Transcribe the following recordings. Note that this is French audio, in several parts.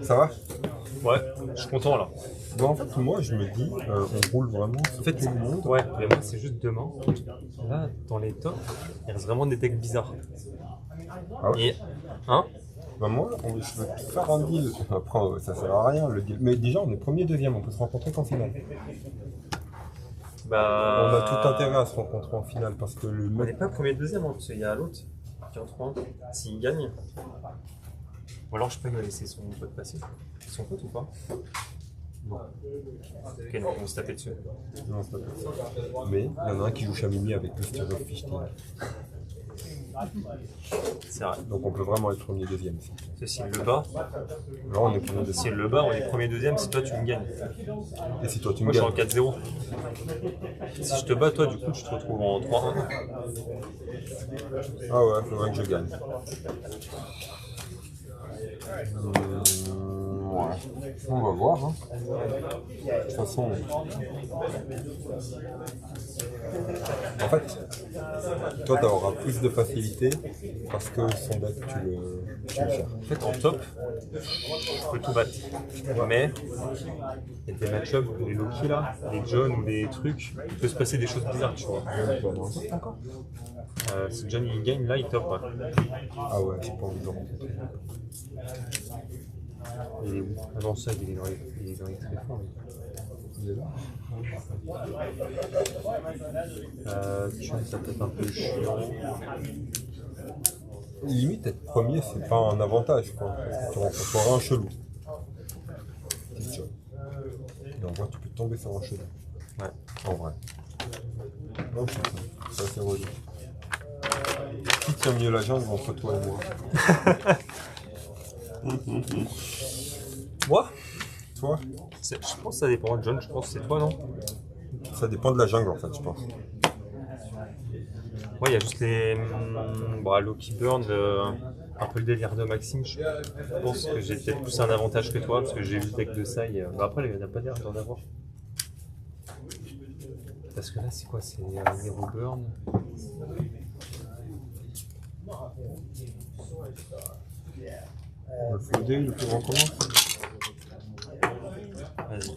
Ça va? Ouais, je suis content là. Bon, en fait, moi, je me dis, on roule vraiment sur tout le monde. Ouais, mais moi c'est juste demain. Là, dans les tops, il reste vraiment des decks bizarres. Ah ouais? Et, hein? Bah moi, je veux faire un deal. Après, ça sert à rien, le deal. Mais déjà, on est premier, deuxième, on peut se rencontrer qu'en finale. Bah. On a tout intérêt à se rencontrer en finale parce que le On mec. n'est pas premier deuxième, hein, parce qu'il y a l'autre qui en 3. S'il gagne. Ou alors je peux lui laisser son pote passer. Son pote ou pas? Non. Ok, donc on va se taper dessus. Non, c'est pas possible. Mais il y en a un qui joue Chamini avec le Steve of Fichting. C'est vrai. Donc on peut vraiment être premier, deuxième. S'il le bat, Là, on est premier, deuxième. s'il le bat, on est premier deuxième. Si toi tu me gagnes. Et si toi tu me Moi je suis gagnes? en 4-0. Si je te bats, toi du coup tu te retrouves en 3-1. Ah ouais, faudrait que je gagne. Ouais. On va voir. Hein. De toute façon. En fait, toi tu auras plus de facilité parce que son deck tu le gères. En fait, en top, je peux tout battre. Mais il y a des match-ups, les Loki là, les John ou des trucs, il peut se passer des choses bizarres, tu vois. Si John il gagne, là il top. Ouais. Ah ouais, j'ai pas envie de le rencontrer. Il est où? Ah non, ça il est dans les très forts. Il est là. John, ça peut être un peu chiant. Limite, être premier, c'est pas un avantage, quoi. Tu rencontreras un chelou. C'est sûr. Et en vrai, tu peux tomber sur un chelou. Ouais. En vrai. Non, c'est assez relou. Qui tient mieux la jungle entre toi et moi? Moi? Toi? Je pense que ça dépend de John, je pense que c'est toi, non? Ça dépend de la jungle, en fait, je pense. Ouais, il y a juste les. Bon, Loki Burn, un peu le délire de Maxime. Je pense que j'ai peut-être plus un avantage que toi, parce que j'ai eu le deck de Sai. Bah après, il n'y en a pas d'air d'en avoir. Parce que là, c'est quoi? C'est Hero Burn. Le floodé, le plus grand comment? Vas-y.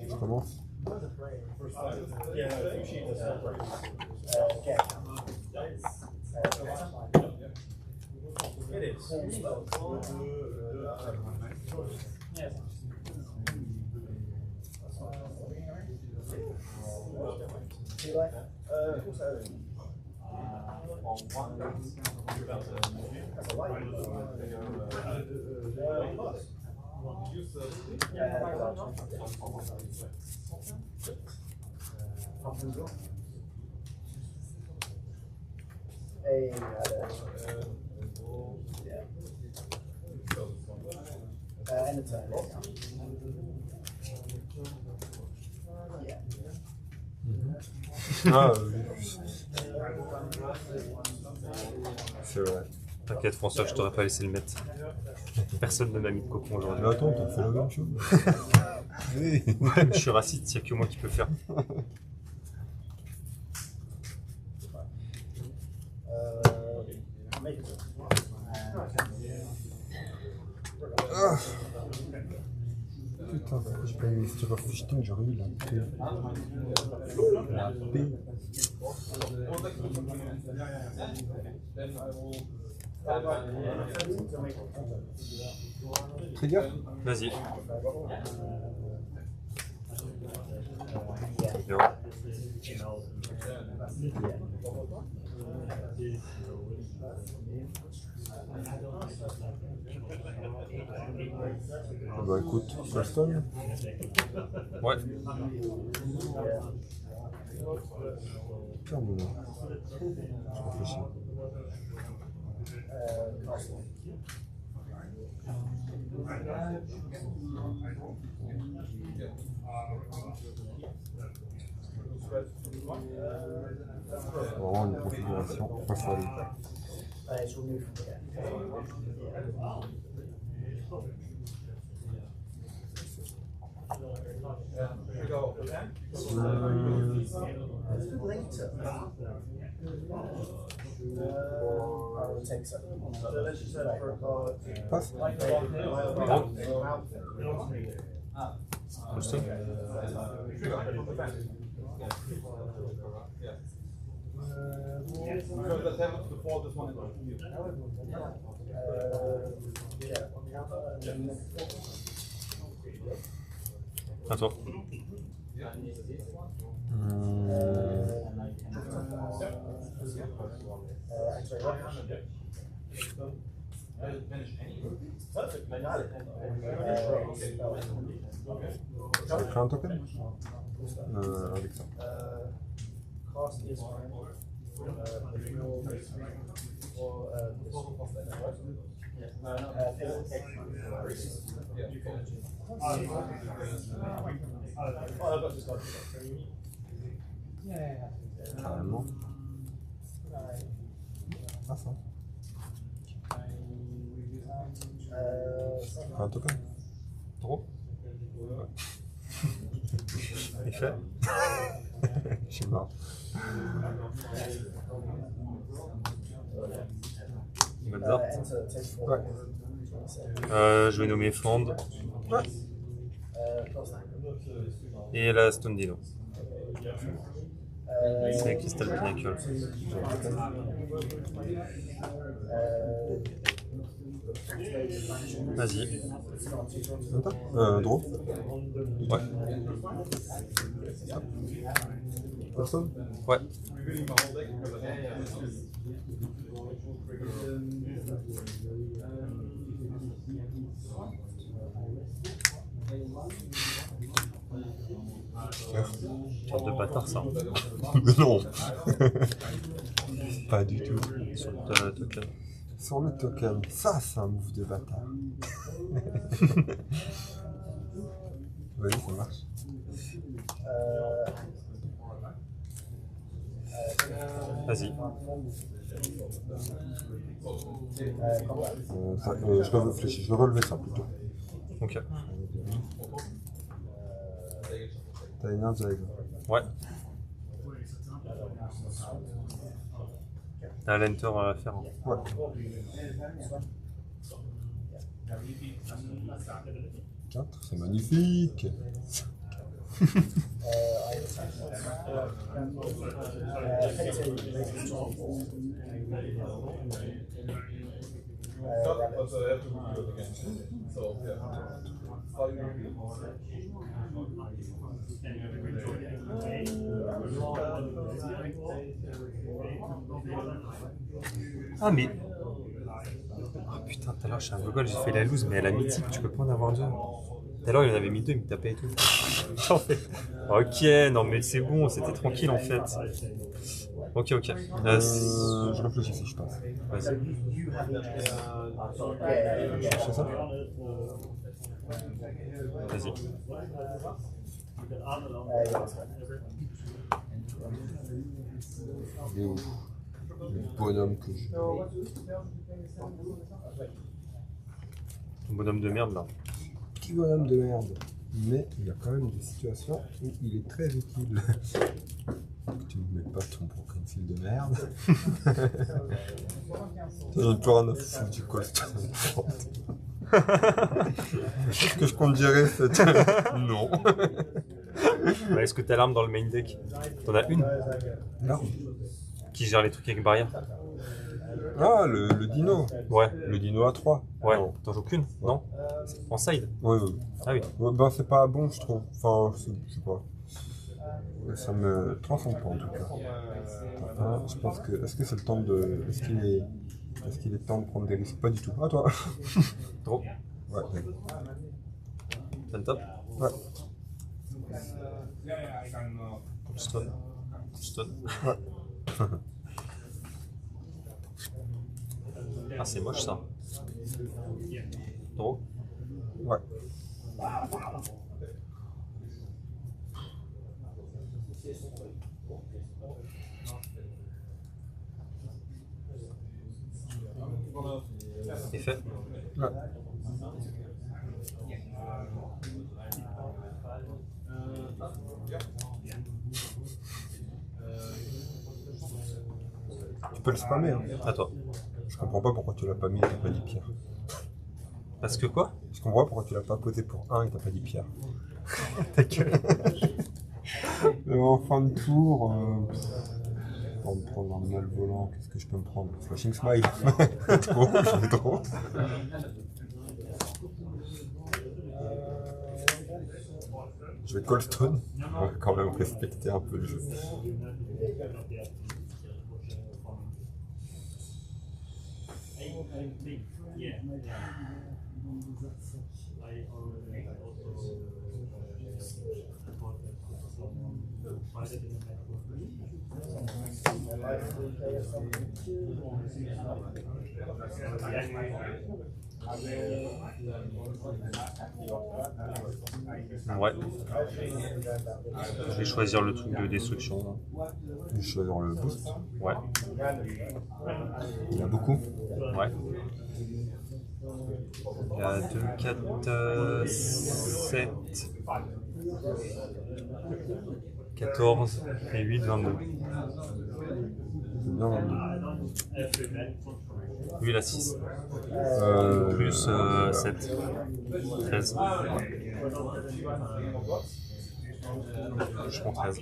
Je commence. Ah, c'est vrai. T'inquiète, François, je t'aurais pas laissé le mettre. Personne ne m'a mis de cocon aujourd'hui. Mais attends, t'as fait la même chose. Oui. Ouais, mais je suis raciste, il n'y a que moi qui peux faire. Ah. Putain, j'ai pas eu Steve of Fichting, j'aurais eu la paix. La paix. Trigger? Vas-y. Bien. Ah bah écoute, Solston. Ouais. Putain, mon je réfléchis. Vraiment une configuration pas folle. Passe. Cool. À toi. J'ai pris un token avec ça. Carrément. Ah ça. Un token. Trop. Effet. Je suis mort. Mozart. Ouais. Je vais nommer Fond. Ouais. Et la Stone Dino. C'est Crystal Pinnacle. Vas-y. Attends. Draw. Ouais. Personne. Ouais. Sorte de bâtard ça. Non. Pas du tout. Sur le token. Sur le token. Ça, c'est un move de bâtard. Vas-y, ça marche. Vas-y. Je réfléchis, je vais relever ça plutôt. Ok. T'as une Zag. Ouais. T'as l'enter à faire. Ouais. 4, c'est magnifique. Ah mais... Ah putain, tout à l'heure, je suis un gogol, j'ai fait la loose, mais à la mythique, tu peux pas en avoir deux. Tout à l'heure, il en avait mis deux, il me tapait et tout. J'en fais... Ok, non mais c'est bon, c'était tranquille en fait. Ok. Je réfléchis si je passe. Vas-y. Je cherche ça. Vas-y. Il est où le bonhomme que je... Ton bonhomme de merde là. Petit bonhomme de merde. Mais il y a quand même des situations où il est très utile. Tu ne mets pas ton broken seal de merde. J'en ai plus rien à foutre du costume. Est-ce que je compte gérer cette... Non. Bah, est-ce que t'as l'arme dans le main deck? T'en as une Non. qui gère les trucs avec barrière? Ah, le dino. Ouais. Le dino à 3. Ouais. Non. T'en joues qu'une? Non? En side? Oui. Ah oui. Ouais, ben, c'est pas bon, je trouve. Enfin, je sais pas. Ouais, ça me transcende pas en tout cas. Ah, je pense que. Est-ce que c'est le temps de. Est-ce qu'il est temps de prendre des risques? Pas du tout. À toi. Trop. Ouais. T'as le top? Ouais. Stone. Ouais. Ah, c'est moche ça. Trop. Ouais. C'est fait. Ouais. peux le spammer. Hein. À toi. Je comprends pas pourquoi tu l'as pas mis et t'as pas dit Pierre. Parce que quoi? Je comprends pas pourquoi tu l'as pas posé pour 1 et t'as pas dit Pierre. Ta gueule. En fin de tour, pour me prendre un mal volant, qu'est-ce que je peux me prendre? Flashing Smile. Trop, j'en ai trop. Je vais Coldstone. On va quand même respecter un peu le jeu. Ouais. Je vais choisir le truc de destruction. Là. Je vais choisir le boost. Ouais. Il y en a beaucoup. Ouais. Il y a 2, 4, 7, 14 et 8, 22. C'est bien vendu. Lui, il a 6. Plus 7. 13. Je prends 13.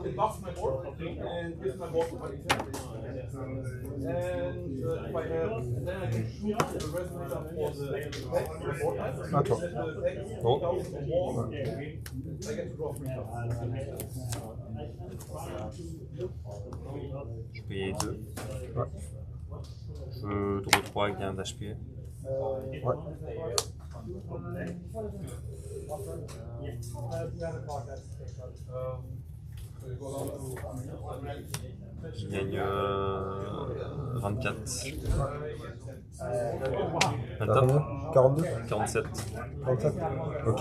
It buffs my board and gives my board to my defense. And if I have, then I can shoot the resonator for the board type. À toi. Oh. I get to draw 3 cards. Je paye 2. Ouais. Je draw 3 avec un d'HP. Ouais. Je gagne 24. T'as combien? 42? 47. 37? Ok.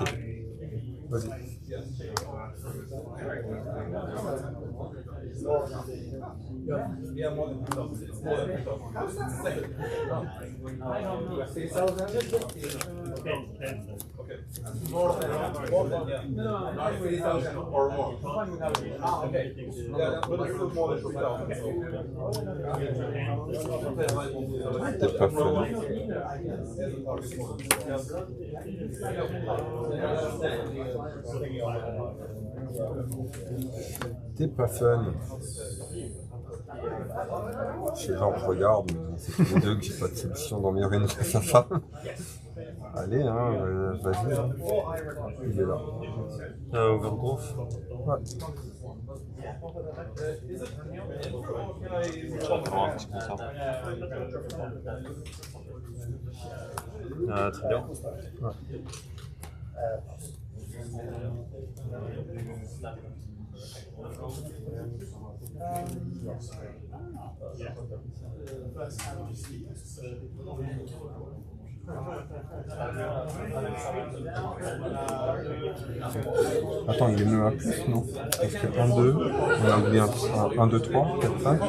Vas-y. Yeah, more than 2,000. It's more than 2,000. Okay. More than, yeah. Not 3,000 or more. Ah, okay. Yeah, but it's still more than 3,000. T'es pas fun. T'es pas fun. Je sais, genre, je regarde, mais c'est tous les deux que j'ai pas de solution d'emmener une à sa femme. Allez, hein, vas-y. Hein. Il est là. Overgrowth. Ouais. Je reprends un petit peu ça. Très bien. Ouais. Attends, il est mieux à plus, non? Parce que 1, 2, on a oublié 1, 2, 3, 4, 5,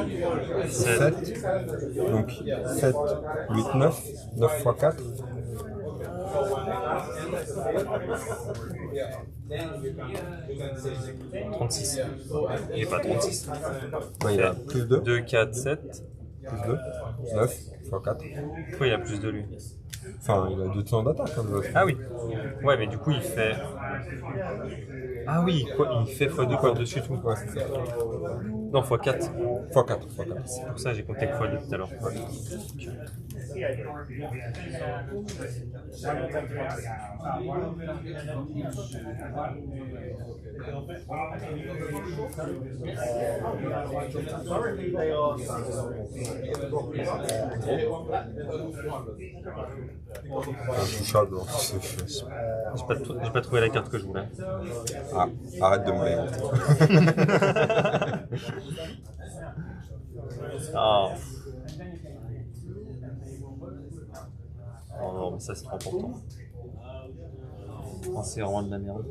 7. Donc 7, 8, 9. 9 x 4. 36. Il n'est pas 36. Ouais, il a plus 2. 2, 4, 7. Plus 2. 9 x 4. Pourquoi il a plus de lui? Enfin, il a 200 d'attaque. Hein, ah oui. Ouais, mais du coup, il fait. Ah oui, quoi, il fait x2 par-dessus tout. Ouais, c'est ça. Non, x4. x4. C'est pour ça que j'ai compté que x2 tout à l'heure. Ouais. Intouchable. J'ai pas trouvé la carte que je voulais. Ah, arrête de me bait. Ah. Oh non, mais ça c'est trop important. Oh, c'est vraiment de la merde.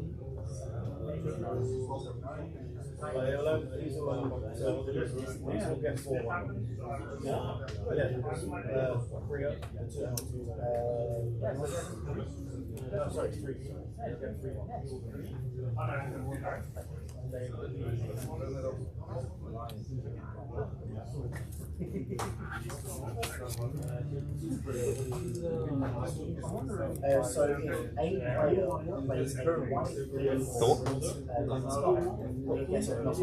So if 8 player plays one, yes, it must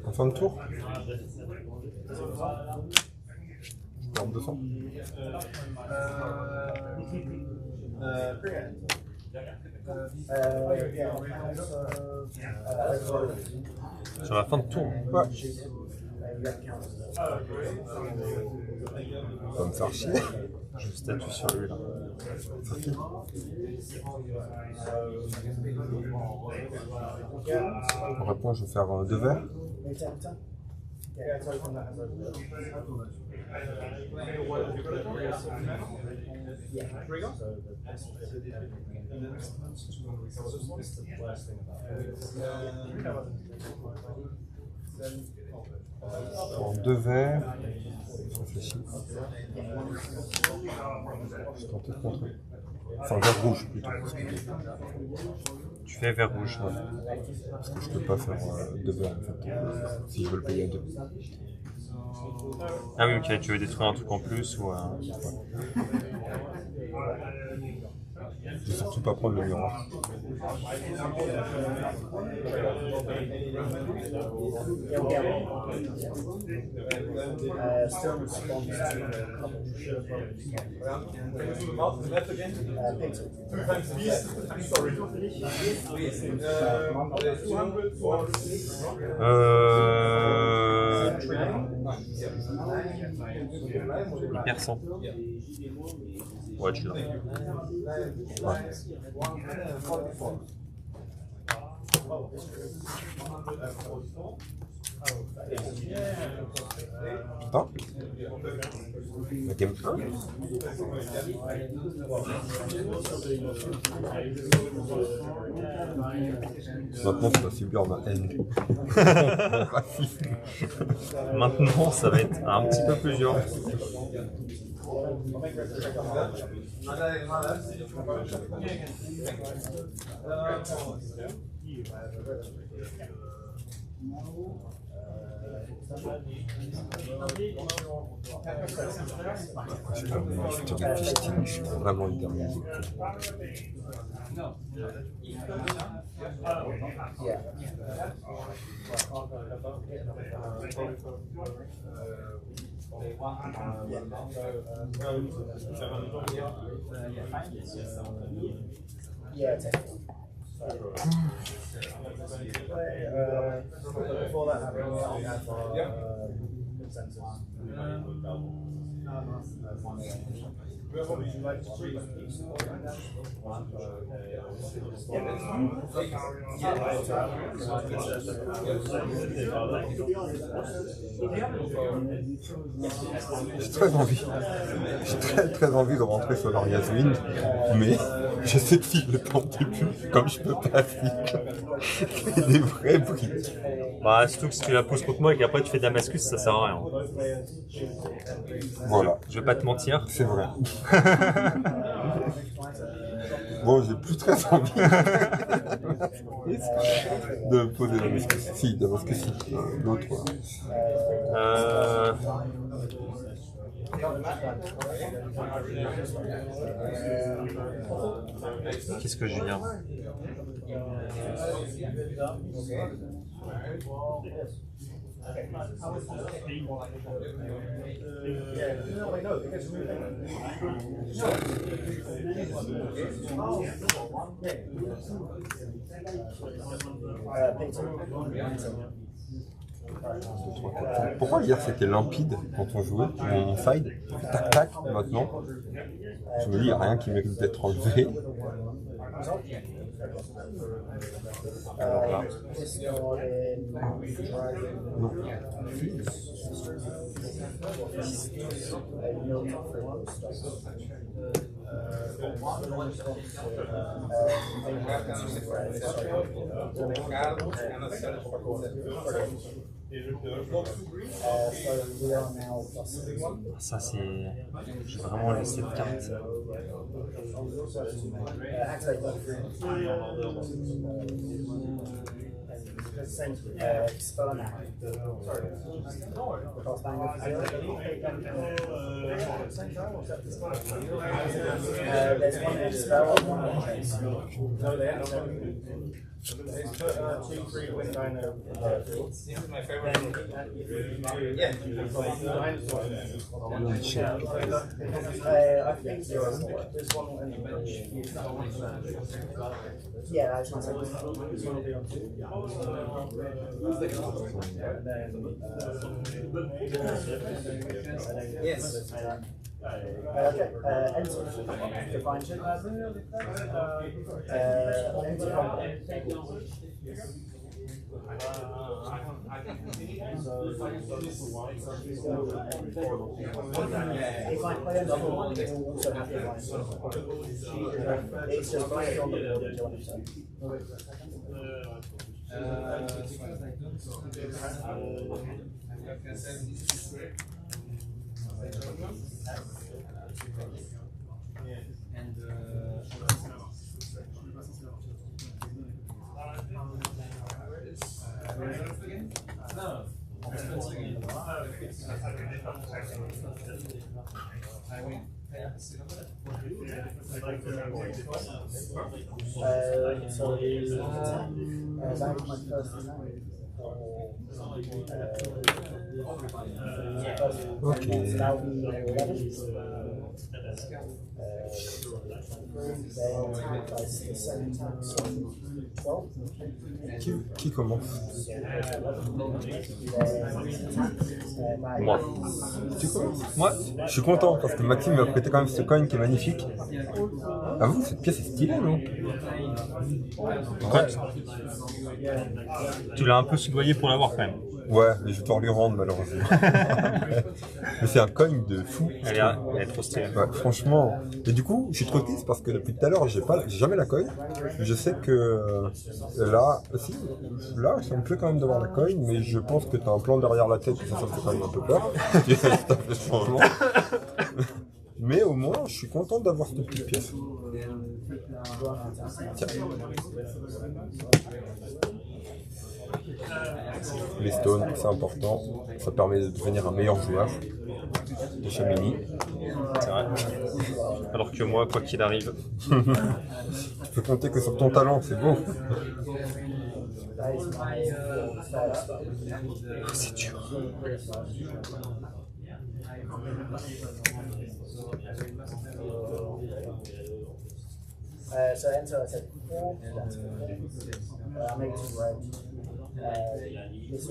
En fin de tour 4200. Sur la fin de tour. Ouais. Ça va me faire chier. Je statue sur lui là. C'est qui? En réponse, je vais faire 2 verres. En 2 verres. Je réfléchis. Je tentais de contrer. Enfin, vert rouge plutôt. Tu fais vert rouge. Ouais. Parce que je peux pas faire 2 verres en fait, si je veux le payer à 2. Ah oui, ok, tu veux détruire un truc en plus ou. Je vais surtout pas prendre le miroir. Hyper 100. Ouais, tu l'as. Ouais. Attends. La game 1. Maintenant, tu vas subir ma haine. Maintenant, ça va être un petit peu plus dur. Je suis vraiment une dernière. Yeah, technically. Before that happened, we had our consensus. Would you like to choose? J'ai très envie de rentrer sur leur Yasmine, mais j'essaie de suivre le temps du début, comme je peux pas suivre des vrais briques. Bah, surtout que si tu la poses contre moi et qu'après tu fais Damascus, ça sert à rien. Voilà, Je vais pas te mentir. c'est vrai. Bon, j'ai plus très envie de poser Damascus. Si, Damascus, si. L'autre, Qu'est-ce que je viens? Pourquoi hier c'était limpide quand on jouait, on side, tac tac, maintenant je me dis il n'y a rien qui mérite d'être enlevé. Alors là, non. we are now plus Ça, c'est. J'ai vraiment laissé cette carte. activate that. Spell now. Cross bang. There's one spell on one. No, they haven't. It's put 2-3 wind dino my favorite. Yeah. I think this one and yeah, I was going to say this one will be on 2. And then yes. Okay, enter. Define ship. Enter combat. If I play another one, it will also have the line. It's just blank on the board until I'm done. So that was my first Ok. so that will be 11. The second time, so 12. Qui commence? Moi. Tu commences? Moi, Je suis content parce que Maxime m'a prêté quand même ce coin qui est magnifique. Avoue, cette pièce est stylée, non? ouais. Tu l'as un peu soudoyé pour l'avoir quand même. Ouais, mais je vais devoir lui rendre malheureusement. Mais c'est un coin de fou. Elle est trop stylée. Ouais, franchement. Et du coup, je suis trop triste parce que depuis tout à l'heure, j'ai jamais la coin. Je sais que là, si, là, ça me plaît quand même d'avoir la coin, mais je pense que tu as un plan derrière la tête et ça me fait quand même un peu peur. Ça fait ce changement. Mais au moins, je suis content d'avoir cette petite pièce. Tiens. Les stones, c'est important. Ça permet de devenir un meilleur joueur de Chamini. C'est vrai. Alors que moi, quoi qu'il arrive. Tu peux compter que sur ton talent, c'est beau. C'est dur. So enter, I said 4. I make 2 red. This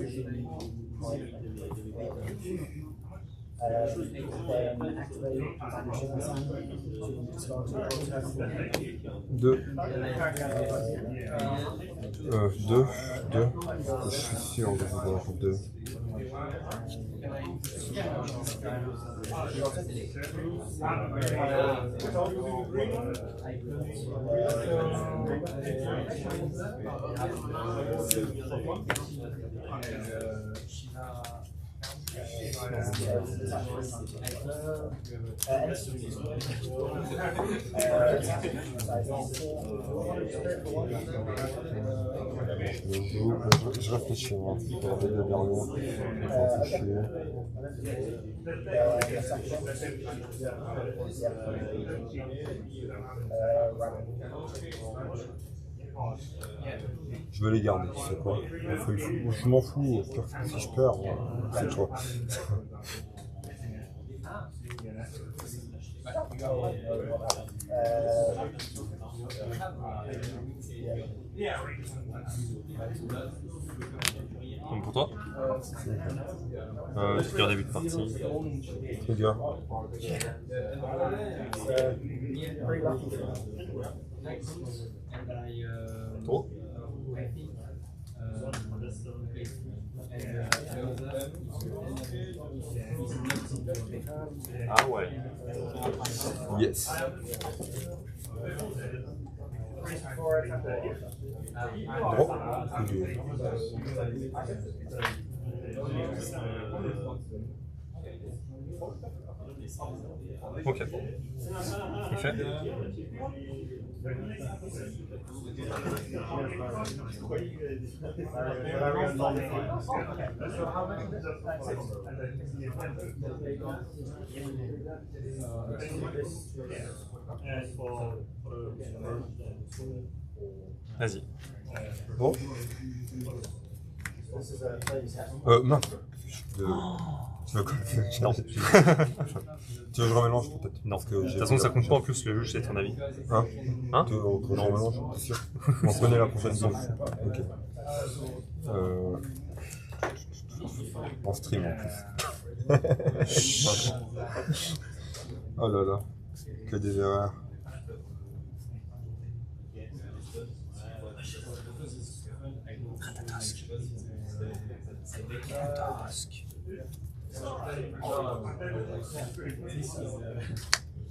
will be then activate Vanishing Sun to start to protect. 2. 2. Je suis sûr de voir 2. Je réfléchis, hein, pour les 2 derniers. Je réfléchis. Je veux les garder, tu sais quoi. Je m'en fous, si je perds, c'est toi. Comme pour toi trigger début de partie. Trigger. Trop Ah ouais. Yes. Drop. Ok. Il fait. Vas-y. Bon. Non. Tu veux quoi? Non. Tu veux que je remélange peut-être? Non. Parce que De toute j'ai façon, vu ça la compte pas en prochaine. plus le juge, c'est ton avis. Hein? Hein? Tu veux que je remélange, t'es sûr? On connaît la prochaine fois. Ok. En stream en plus. Oh là là. Que des erreurs.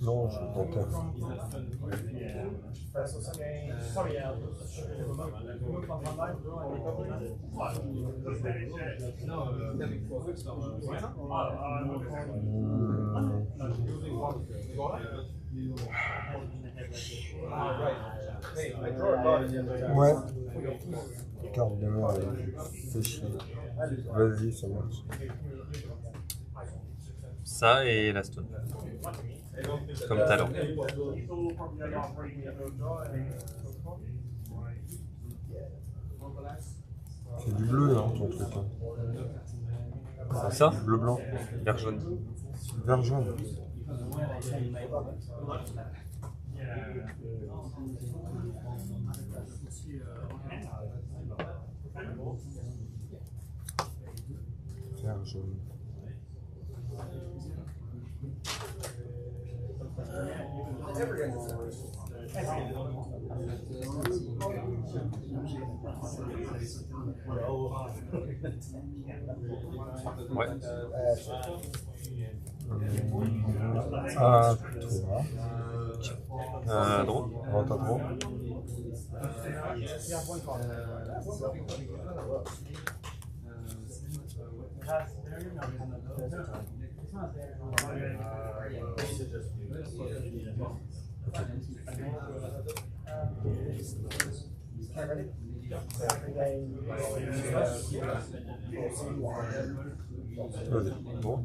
Non, je tentais. Ouais. Carte de mer, c'est chiant. Vas-y, ça marche. Ça et la stone. Comme talent. C'est du bleu, hein, ton truc. Hein. C'est ça? Bleu blanc. Vert jaune. Vert jaune. Vert jaune. Ouais. À toi. Drôle. Rentre à droite. Vas-y. Bon.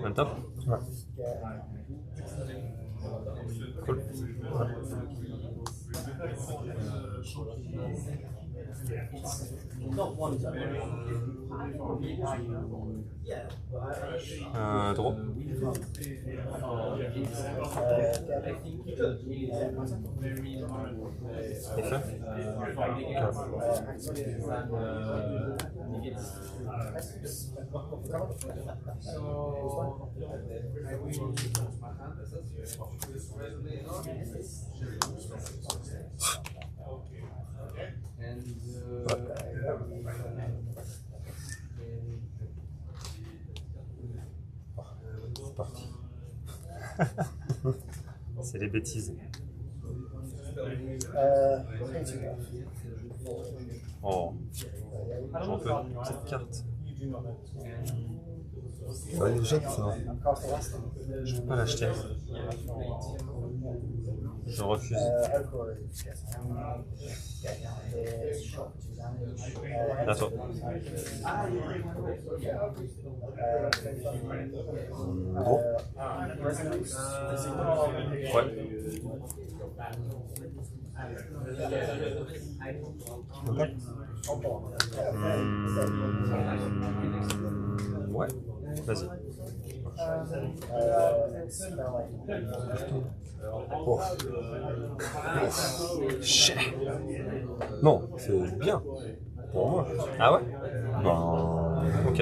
Un top. Ouais. Cool. Drôle. Et ça? C'est parti. C'est les bêtises. Oh, j'en peux une petite carte. Ça les jette, ça. Je peux pas l'acheter. Je refuse. À toi. Gros. Ouais. Contact. Ouais. Vas-y. Oh. Non, c'est bien. Pour moi. Ah ouais? Ben. Ok.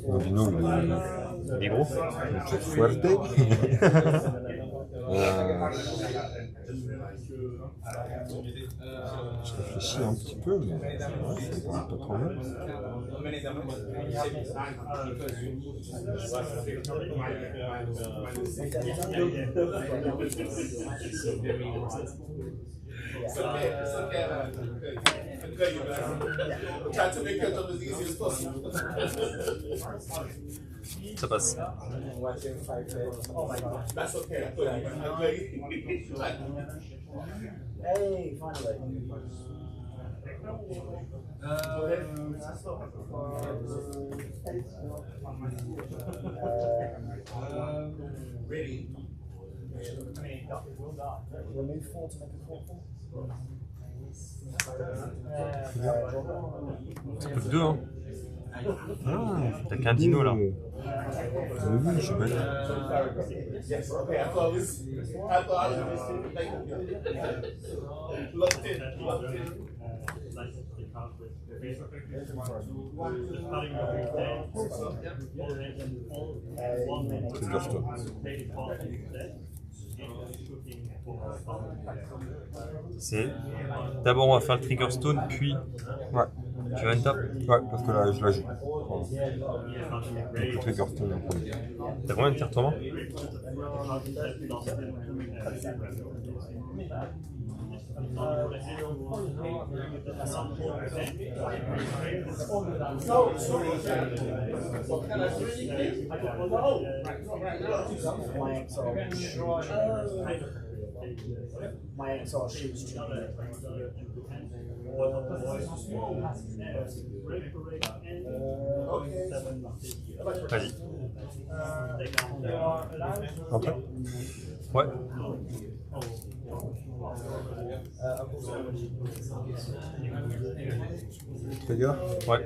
Nobino, Il est gros. il est fuerte. Je réfléchis un petit peu, mais ouais, c'est pas trop mal. It's okay, man. Okay, you man. Try to make your job as easy as possible. Ça passe. That's okay. I play. Hey, finally. Ready. Remove 4 to make a 4-4. Plus que 2, hein. Ah, t'as qu'un dino là. Oui, je suis bête. Yes, okay. I thought I was locked in. Triggerstone. C'est. D'abord, on va faire le Triggerstone, puis. Ouais. Tu veux une tape? Ouais, parce que là, je la joue. Voilà. Donc le Triggerstone en premier. T'as combien de cartes en main? My XR shoots 2. Vas-y. Entrée. Ouais. Trigger. Ouais.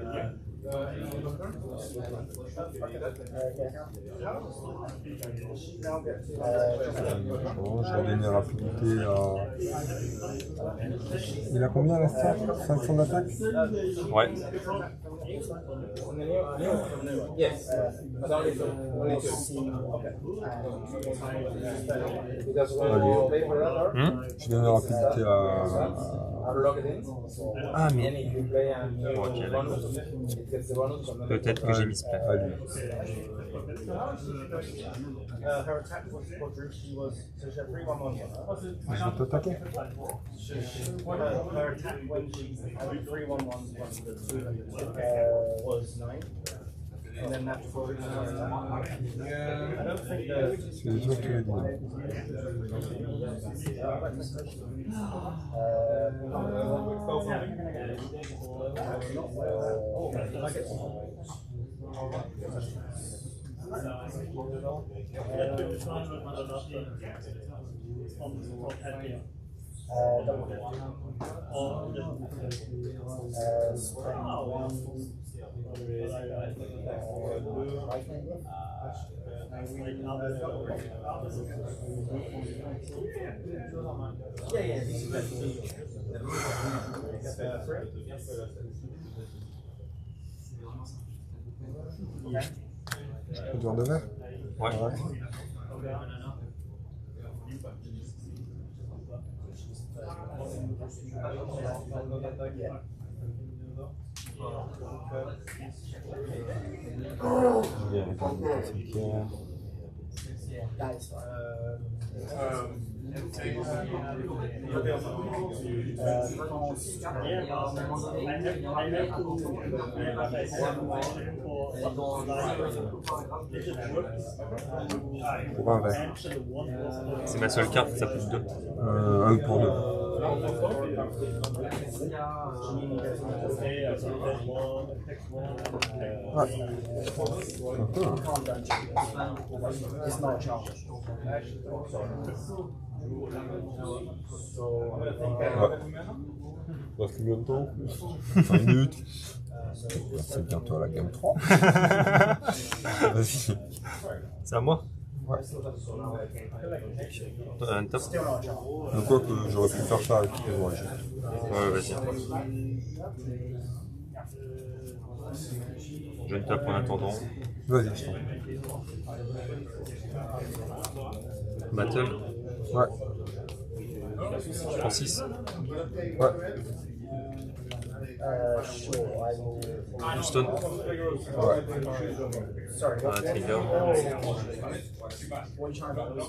Bon, je vais donner rapidité à. Il a combien là, 500 d'attaque? Ouais. Yes. But only two. He does one play for another. Je donne rapidité à. I'll log it in. Ah, And mais. if you play and Ok, bonus, it gets the bonus from the Peut-être que j'ai misplay. À lui. Her attack was quadruple. She was so she had 3-1-1. Je vais t'attaquer. Her attack when she had 3-1-1 was 9. And then after 4 I don't think the C'est dur tous les deux. Dur de verre. Ouais. Je vais regarder ta cinquième. Pour un verre. C'est ma seule carte, ça coûte 2. Un pour deux. Ouais. It's not a charge. Ouais. Il reste combien de temps? 5 minutes. C'est bientôt la game 3. Vas-y. C'est à moi? Ouais. Un top? De quoi que j'aurais pu faire ça avec les voyages. Ouais, vas-y. Je ne tape en attendant. Vas-y, je t'en prie. Battle. Ouais. Je prends 6. Ouais. Sure, I will. Houston. Ouais. Sorry, what? Trigger. What are you trying to do?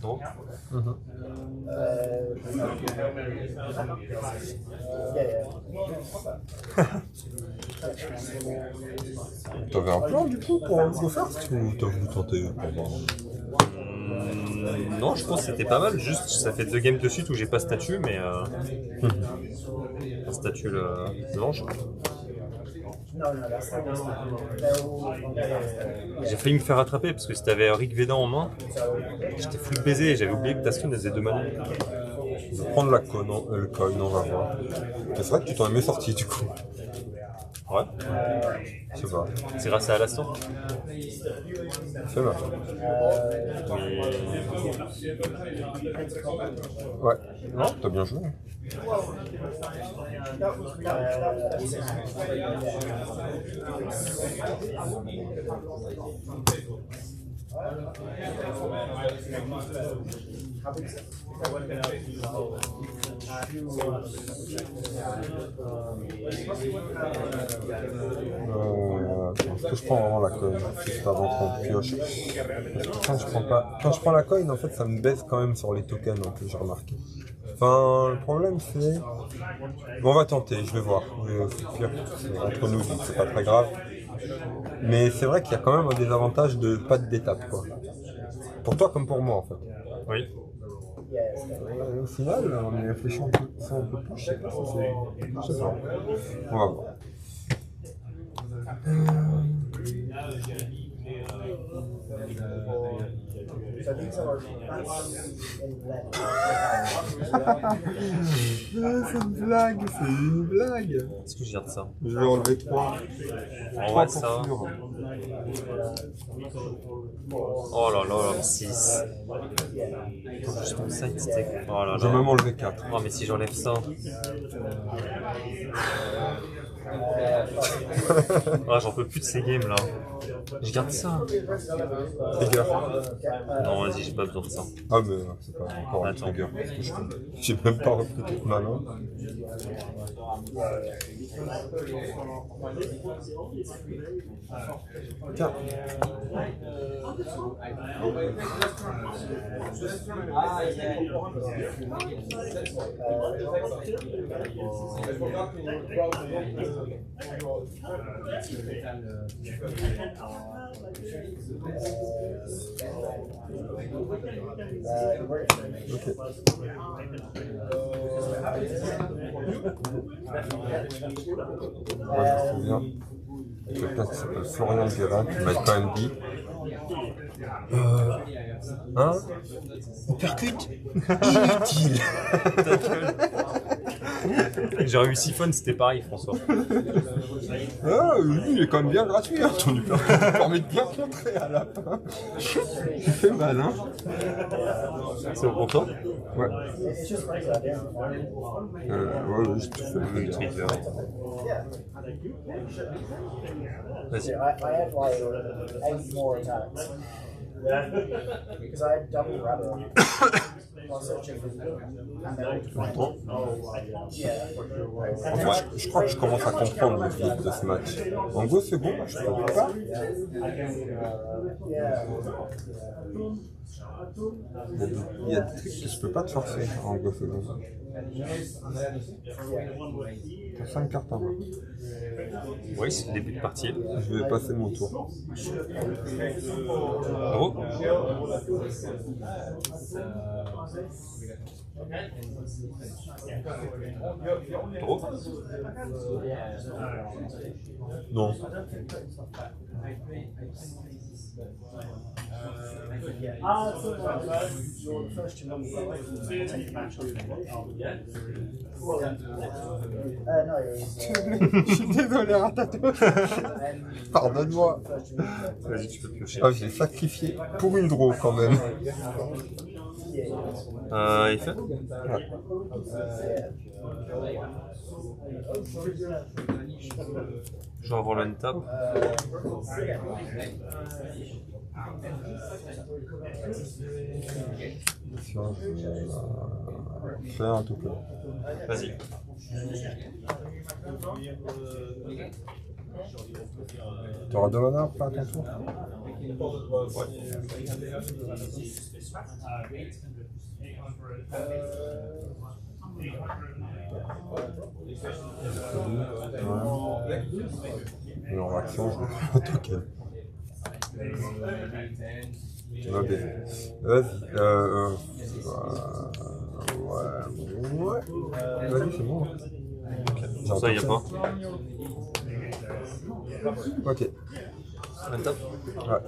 Draw. T'avais un plan du coup pour Go First ou t'as voulu tenter pendant... Non, je pense que c'était pas mal. Juste, ça fait 2 games de suite où j'ai pas statut, mais un statut le blanche. No, that's not J'ai failli me faire rattraper parce que si t'avais Rick Védan en main, j'étais full baisé et j'avais oublié que ta stun elle faisait 2 manas. Je vais prendre la coin, le coin, on va voir. Mais c'est vrai que tu t'en es mieux sorti du coup. Ouais, Je sais pas. c'est grâce à Alastor. C'est mal. Ouais. Non, t'as bien joué. Est-ce que je prends vraiment la coin juste avant qu'on pioche? Quand je prends la coin, en fait, ça me baisse quand même sur les tokens, donc j'ai remarqué. Enfin, le problème c'est... Bon, on va tenter, je vais voir. C'est entre nous, donc c'est pas très grave. Mais c'est vrai qu'il y a quand même un désavantage de pas d'étape, quoi. Pour toi comme pour moi, en fait. Oui. Au final, on y réfléchit un peu plus, je sais pas si c'est... Je sais pas. On va voir. So these are C'est une blague, c'est une blague. Est-ce que je garde ça? Je vais enlever 3. En vrai, ça. Oh là là, 6. Juste mon side stick. Oh là Je vais là. même enlever 4. Oh, mais si j'enlève ça. Ah, j'en peux plus de ces games là. Je garde ça. Trigger. Non, vas-y, j'ai pas besoin de ça. Ah mais c'est pas encore un Attends. trigger. J'ai même pas repris toute ma main. Tiens. Ok. Moi je me souviens, quelqu'un qui s'appelle Florian Guérin qui m'a quand même dit hein? Uppercut? Inutile! Ta gueule. J'aurais eu siphon, c'était pareil, François. Ah, lui, il est quand même bien gratuit, hein, ton uppercut. Il permet de bien contrer à la fin. Tu fais mal, hein? C'est bon pour toi? Ouais. Ouais, j'ai tout fait. Trigger. Vas-y. I had like 8 more attacks. Because I had double rebel. While searching for and then yeah. Ouais, je crois que je commence à comprendre le flip de ce match. En gros, c'est bon, je peux pas. Il y a des trucs que je peux pas te forcer en Go Second. T'as 5 cartes en main. Oui, c'est le début de partie. Je vais passer mon tour. Bravo. Trop. Non. Je suis désolé, Ratato. Pardonne-moi. Vas-y, tu peux piocher. Ah, je l'ai sacrifié pour une draw quand même. Il fait. Ouais. Je vais avoir le tap. Fais un tout cas. Vas-y. Tu auras 2 mana après à ton tour? Et en réaction, je vais faire un token. Ok. Vas-y. Ouais. Vas-y, c'est bon. Pour ça, il n'y a pas. Ok. Un tap. Ouais.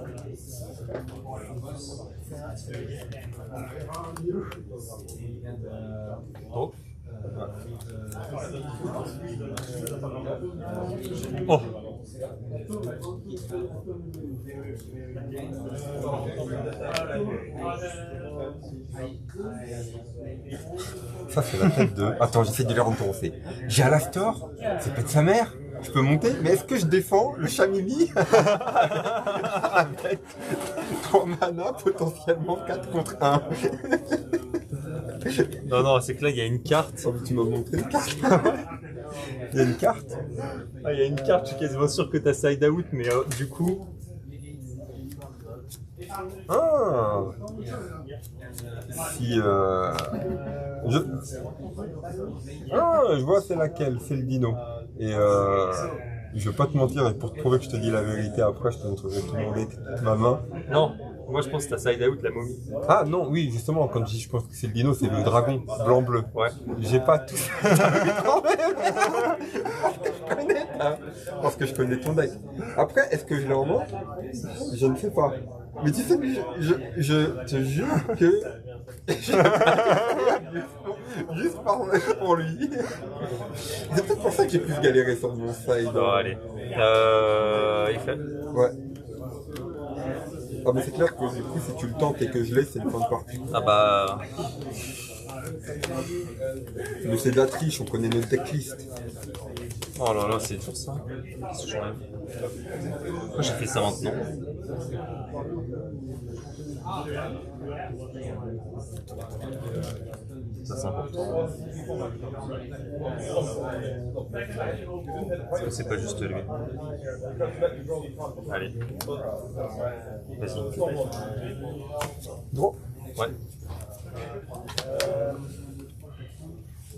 Oh. Oh. Ça, c'est la tête de. Attends, j'essaie de les rentoncer. J'ai Alastor, c'est peut-être sa mère. Je peux monter, mais est-ce que je défends le Chamimi avec 3 mana, potentiellement 4 contre 1? Non, non, c'est que là, il y a une carte. Tu m'as montré une carte. Il y a une carte. Ah, il y a une carte, je suis quasiment sûr que t'as side out, mais du coup. Ah. Si je... Ah, je vois c'est laquelle, c'est le dino. Et je vais pas te mentir, et pour te prouver que je te dis la vérité après, je te montrerai tout ma main. Non, moi je pense que t'as side out la momie. Ah non, oui, justement, quand je dis je pense que c'est le dino, c'est le dragon blanc-bleu. Ouais. J'ai pas tout ça. Parce que je connais ton deck. Après, est-ce que je l'ai en main? Je ne sais pas. Mais tu sais que je te jure que juste pour lui. C'est peut-être pour ça que j'ai plus galéré sur mon side. Bon, allez. Il fait. Ouais. Ah mais c'est clair que du coup si tu le tentes et que je l'ai, c'est une fin de partie. Ah bah. Mais c'est de la triche, on connaît notre decklist. Oh là là, c'est toujours ça. Qu'est-ce que j'enlève? Pourquoi j'ai fait ça maintenant? Ça c'est important. Parce que c'est pas juste lui. Allez. Vas-y. Draw. Ouais.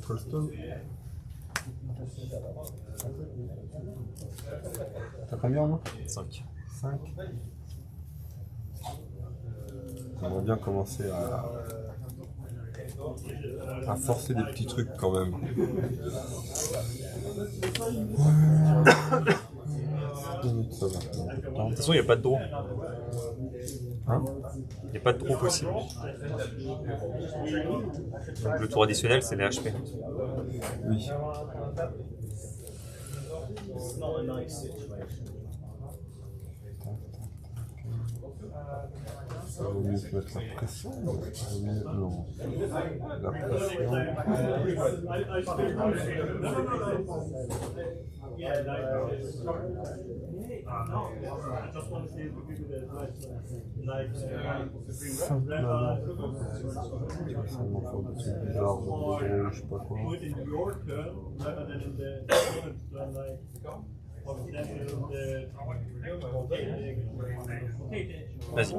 Colston. T'as combien en main? 5. 5. J'aimerais bien commencer à forcer des petits trucs quand même. Ça va. De toute façon, il n'y a pas de draw. Hein? Il n'y a pas de draw possible. Donc le tour additionnel, c'est les HP. Oui. Ça vaut mieux se mettre la pression, ça vaut mieux... Non. La pression... Je sais pas quoi. Vas-y.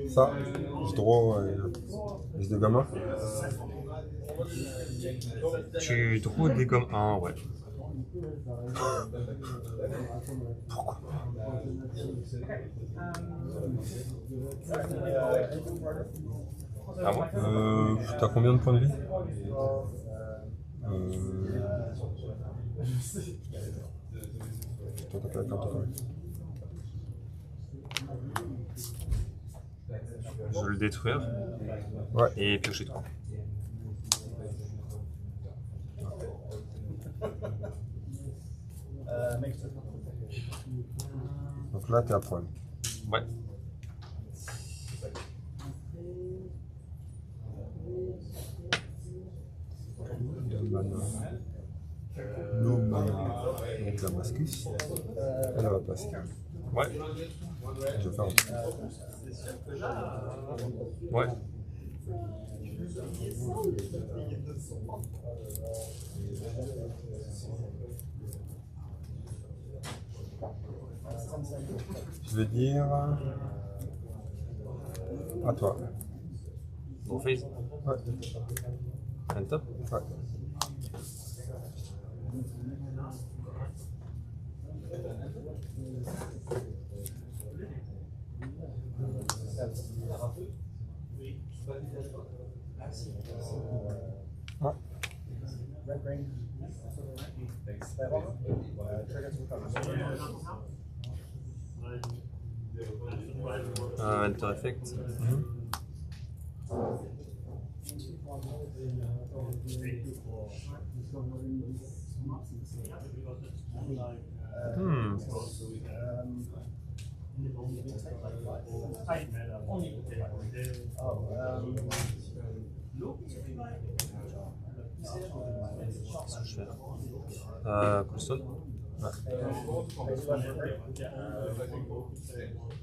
Ça, je draw les deux gamins. Tu draws des gommes 1, ouais. Pourquoi? Ah ouais. T'as combien de points de vie? Toi, t'as la carte quand même. Je veux le détruire. Ouais. Et piocher 3. Mixed. Donc là, t'es à poil. Ouais. Mana. No mana. Donc la Mascus. Elle va passer. Ouais. Je vais faire un truc. Ouais. Je vais dire à toi. Bon face. Ouais. Un top. Ouais. Ah. Red green. Enter effect. Qu'est-ce que je fais là? Coulson. Ouais.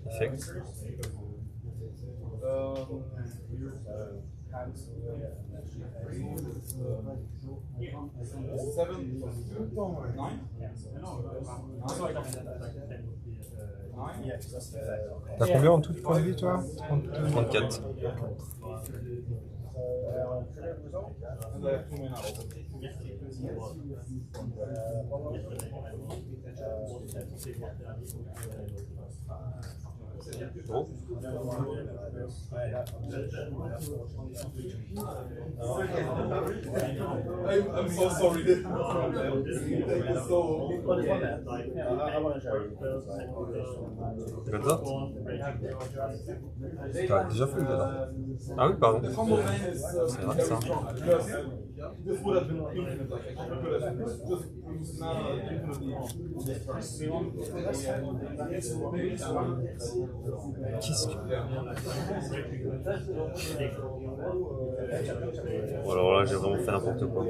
Effect. T'as combien en tout de points de vie, toi? 34. Oh. I'm so sorry. So. I want to show you. Godzart. T'as déjà fait le Godzart? Ah oui, pardon. C'est vrai ça. This would have been infinite, like I could have just now Qu'est-ce que... Bon, alors là, j'ai vraiment fait n'importe quoi.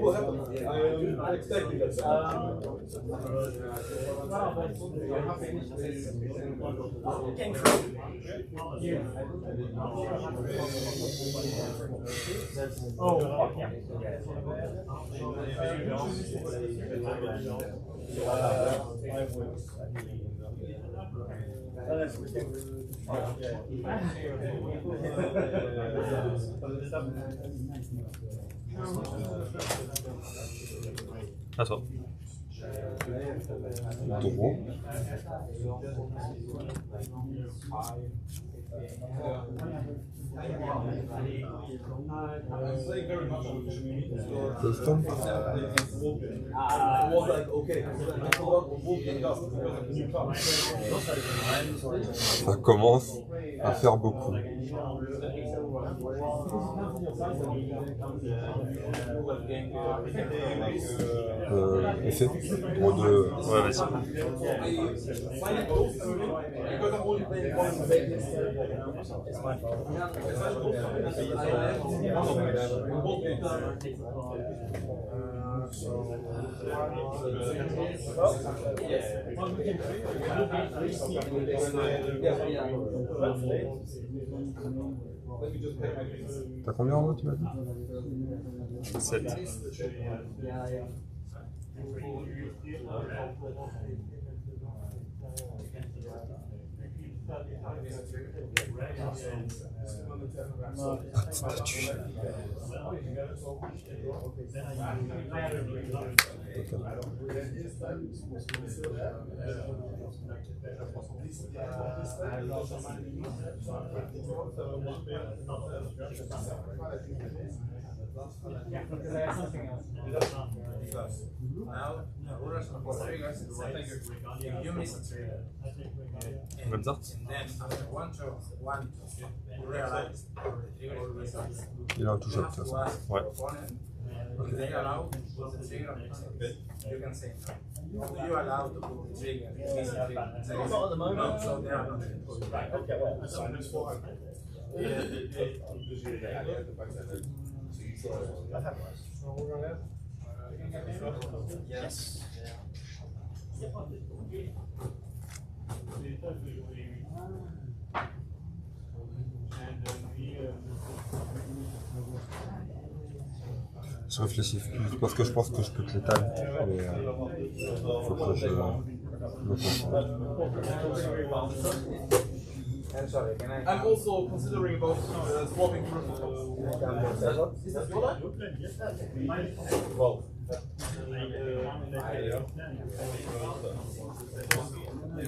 À toi. Drôle. Tristan. was like, okay, I forgot what Wolf does because of the new club. Ça commence à faire beaucoup. Essaie. Droit de... Ouais, vas-y. Sign close to me because I'm only playing one T'as combien en haut, tu m'as dit? 7. Statue. Godzart. Il a un touch-up, de toute façon. Ouais. They allow to put the trigger on it. You can say no. You allow to put the trigger. Not at the moment. So they are not. Okay, well, that's fine. Yes. Je réfléchis parce que je pense que je peux te l'étaler, mais faut que je me concentre. I'm also considering about swapping Is that your line? Well. Il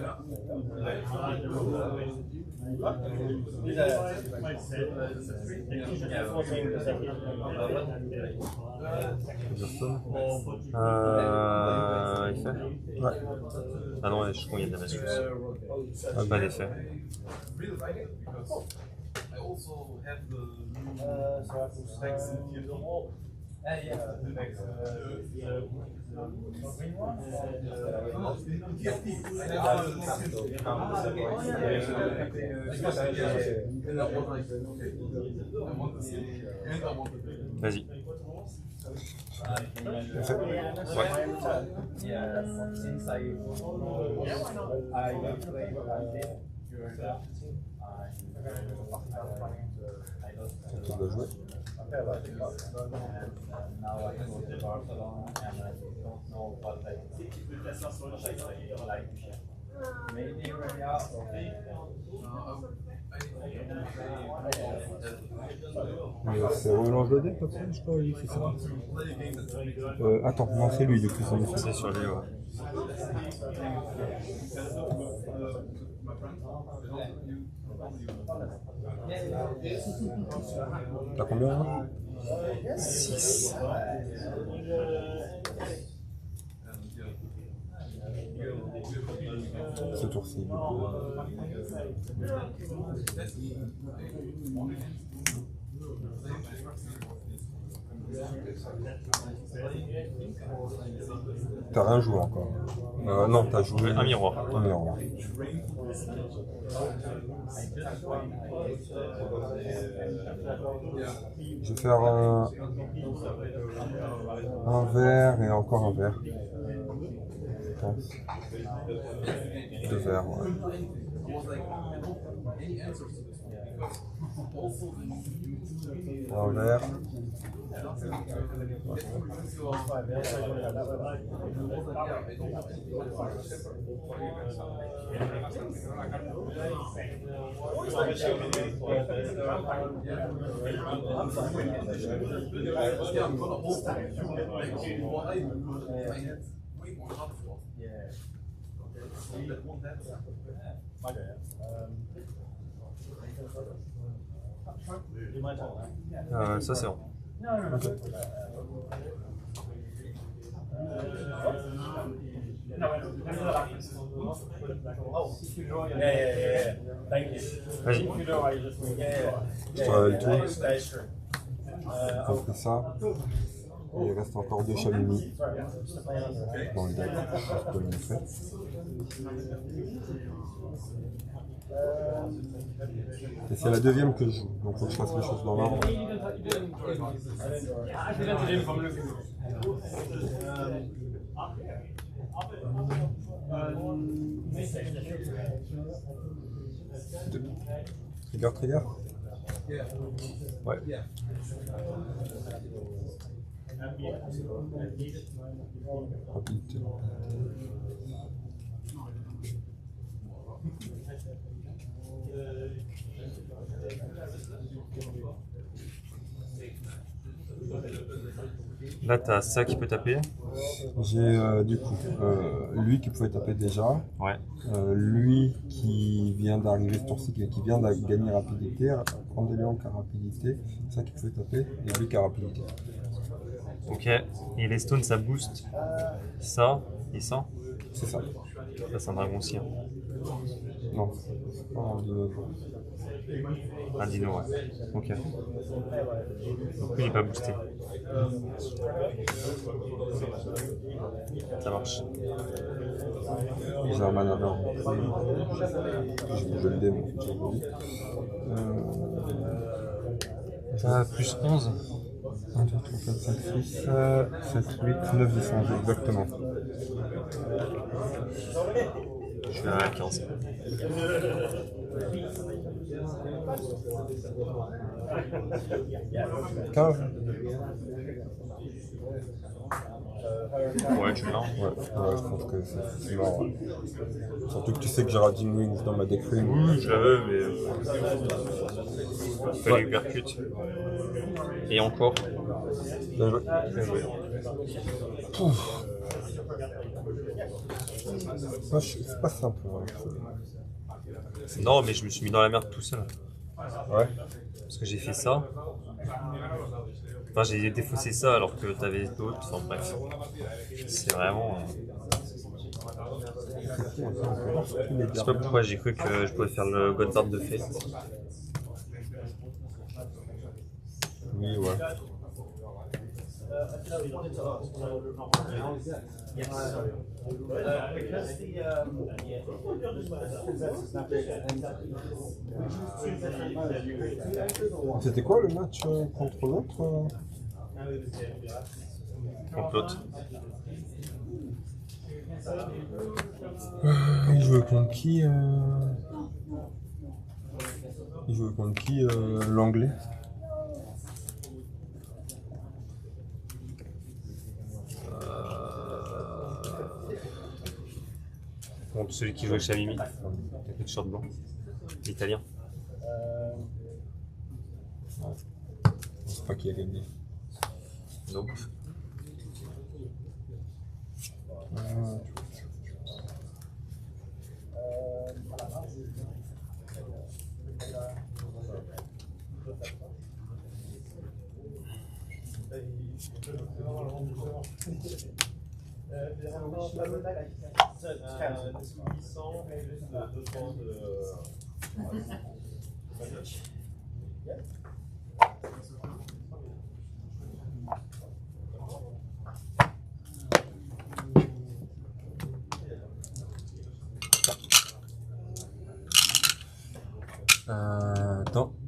fait Ouais. Ah non, je crois qu'il y a de Damascus. Pas d'effet. Really like it because I also have the specs in here. Vas-y. Tu dois jouer. Mais c'est relange le deck, comme ça, je crois, oui, c'est ça. Attends, non, c'est lui, du coup, son effet. C'est sur lui, ouais. T'as combien là? 6. Ce tour-ci, du coup. T'as rien joué encore. Non, t'as joué Un miroir. Un miroir. Je vais faire un vert et encore un vert. Je pense. 2 verts, ouais. Un vert. Ça c'est bon. Okay. Thank you. Vas-y. Je travaille le tour. On fait ça. Et il reste encore 2 chamini dans le deck. Je peux le montrer. Et c'est la deuxième que je joue, donc il faut que je fasse les choses dans l'ordre. Trigger. Ouais. Rapidité. Là, t'as ça qui peut taper. J'ai du coup lui qui pouvait taper déjà, Ouais. lui qui vient d'arriver ce tour-ci, qui vient de gagner rapidité, Andélion qui a rapidité, ça qui pouvait taper, et lui qui a rapidité. Ok. Et les stones, ça booste ça et ça. C'est ça. Ça, c'est un dragon aussi. Hein. Non, c'est pas un dino. Un dino, ouais. Ok. Donc lui, il est pas boosté. Ça marche. J'ai un mana vert. J'ai bougé le dé, mais j'ai oublié. T'as plus 11. 1, 2, 3, 4, 5, 6, 7, 8, 9 descendus, exactement. Je suis à 15. Ouais, tu l'as. Ouais, je pense que c'est mort. Ouais. Surtout que tu sais que j'ai Raging Wings dans ma deck ring. Oui, je l'avais, mais. Il fallait uppercut. Et encore. Bien joué. C'est pas simple. Ouais. Non, mais je me suis mis dans la merde tout seul. Ouais. Parce que j'ai fait ça. Enfin, j'ai défaussé ça alors que t'avais d'autres. Enfin, bref. C'est vraiment. Je sais pas pourquoi j'ai cru que je pouvais faire le Godbard de Fate. Oui, ouais. C'était quoi le match contre l'autre Contre l'autre. Il jouait contre qui Il jouait contre qui l'anglais? Contre celui qui jouait chez Amimi. Avec le short blanc. L'italien. Je sais pas qui a gagné. Nope.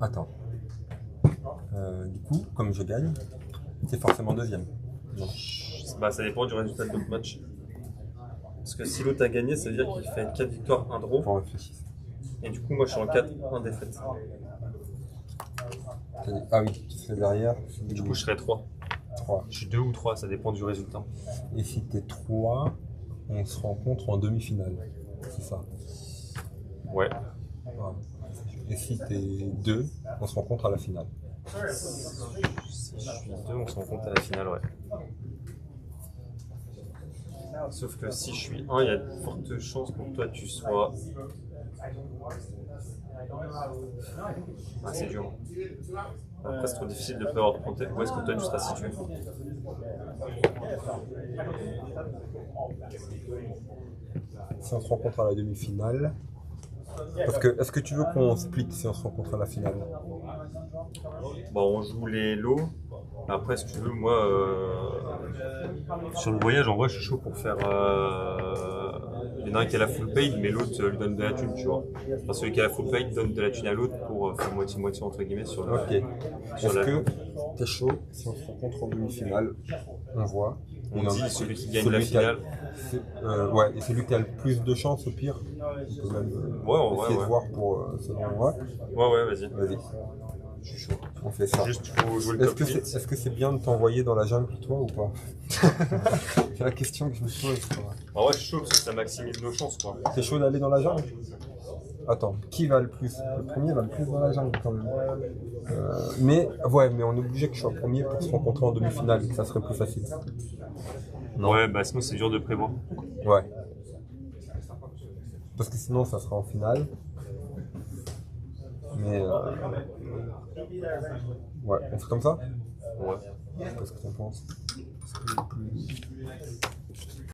Attends. Du coup, comme je gagne, c'est forcément deuxième. Non. Bah, ça dépend du résultat de l'autre match. Parce que si l'autre a gagné, ça veut dire qu'il fait 4 victoires, 1 draw. Faut réfléchir. Et du coup, moi je suis en 4, 1 défaite. Ah oui, tu serais derrière. Du coup, je serais 3. 3. Je suis 2 ou 3, ça dépend du résultat. Et si t'es 3, on se rencontre en demi-finale. C'est ça. Ouais. Voilà. Et si t'es 2, on se rencontre à la finale. Si je suis 2, on se rencontre à la finale, ouais. Sauf que si je suis 1, il y a de fortes chances pour que toi tu sois. Ah, c'est dur. Après, c'est trop difficile de prévoir où est-ce que toi tu seras situé. Si on se rencontre à la demi-finale. Parce que, est-ce que tu veux qu'on split si on se rencontre à la finale? Bon, on joue les lots. Après, si tu veux, moi, sur le voyage, en vrai, je suis chaud pour faire. Il y en a un qui a la full paid, mais l'autre lui donne de la thune, tu vois. Enfin, celui qui a la full paid donne de la thune à l'autre pour faire moitié-moitié, entre guillemets, sur le. Ok. Est-ce que t'es chaud si on se rencontre en demi-finale? On voit. On dit celui qui gagne la finale. Ouais, et celui qui a le plus de chance, au pire. On peut même essayer de voir pour selon moi. Ouais, vas-y. Vas-y. Je suis chaud. On fait ça. Juste, faut jouer le top 8. Est-ce que c'est bien de t'envoyer dans la jungle, toi, ou pas? C'est la question que je me pose. En vrai, je suis chaud parce que ça maximise nos chances, quoi. T'es chaud d'aller dans la jungle? Attends, qui va le plus? Le premier va le plus dans la jungle, quand même. Mais on est obligé que je sois premier pour se rencontrer en demi-finale, ça serait plus facile. Non. Ouais, bah sinon c'est dur de prévoir. Ouais. Parce que sinon, ça sera en finale. Mais ouais, on fait comme ça? Ouais. Qu'est-ce que t'en penses?